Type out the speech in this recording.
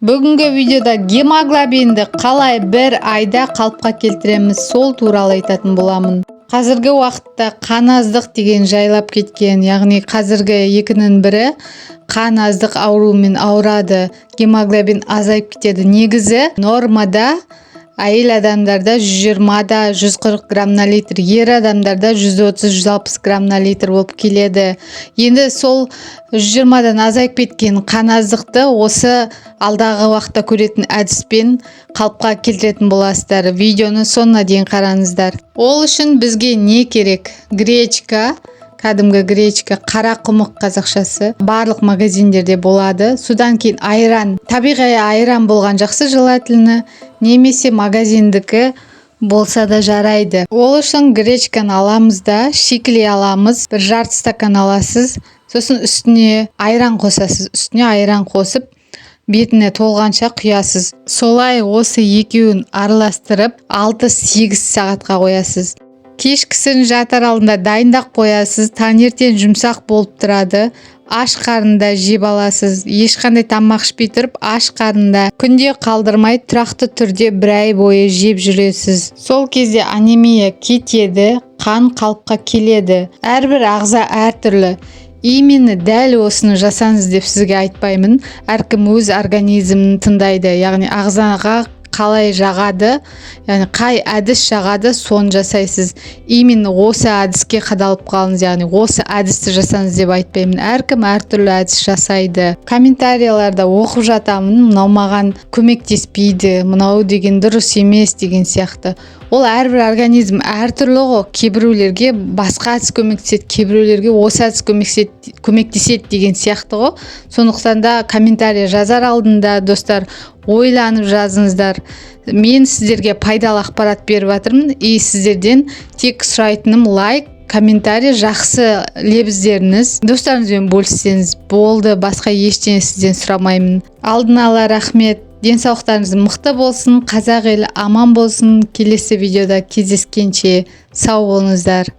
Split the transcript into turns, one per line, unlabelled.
Бүгінгі видеода гемоглобинді қалай бір айда қалыпқа келтіреміз, сол туралы айтатын боламын. Қазіргі уақытта қан аздық деген жайлап кеткен, яғни қазіргі екінің бірі қан аздық ауруымен ауырады, гемоглобин азайып кетеді. Негізі нормада әйел адамдарда 120-да 140 грамм на литр, ер адамдарда 130-160 грамм на литр болып келеді. Енді сол 120-дан азайып кеткен қан аздықты осы алдағы уақытта көретін әдіспен қалыпқа келтіретін боласыздар. Видеоны соңына дейін қараңыздар. Ол үшін бізге не керек? Гречка, кәдімгі гречка, қара құмық қазақшасы, барлық магазиндерде болады. Содан кейін айран, табиғи айран болған жақсы, желательно, немесе магазиндікі болса да жарайды. Ол үшін гречканы аламыз да, шикілей аламыз, бір жарты стакан аласыз, сосын үстіне айран қосасыз. Үстіне айран қосып, бетіне толғанша құясыз. Солай осы екеуін араластырып 6-8 сағатқа қоясыз. Кешкісін жатар алдында дайындап қоясыз. Таңертең жұмсақ болып тұрады. Аш қарында жеп аласыз. Ешқандай тамақ ішпей тұрып, аш қарында күнде қалдырмай тұрақты түрде бір ай бойы жеп жүресіз. Сол кезде анемия кетеді, қан қалыпқа келеді. Әрбір ағза әртүрлі. Именно дәл осыны жасаңыз деп сізге айтпаймын. Әркім өз организмін тыңдайды. Яғни ағзаға қалай жағады, яғни қай әдіс жағады, соны жасайсыз. Именно осы әдіске қадалып қалыңыз, яғни осы әдісті жасаңыз деп айтпаймын. Әркім әртүрлі әдіс жасайды. Комментарияларда оқып жатамын, мынау маған көмектеспейді, мынау деген дұрыс емес деген сияқты. Ол әрбір организм әртүрлі ғой. Кейбіреулерге басқа әдіс көмектеседі, кейбіреулерге осы әдіс көмектеседі деген сияқты ғой. Сондықтан да комментарий жазар алдында достар, ойланып жазыңыздар. Мен сіздерге пайдалы ақпарат беріп жатырмын. Сіздерден тек сұрайтыным лайк, комментарий, жақсы лебіздеріңіз, достарыңызбен бөліссеңіз болды. Басқа ештеңе сізден сұрамаймын. Алдын ала рахмет. Денсаулықтарыңыз мықты болсын, қазақ елі аман болсын. Келесі видеода кездескенше сау болыңыздар.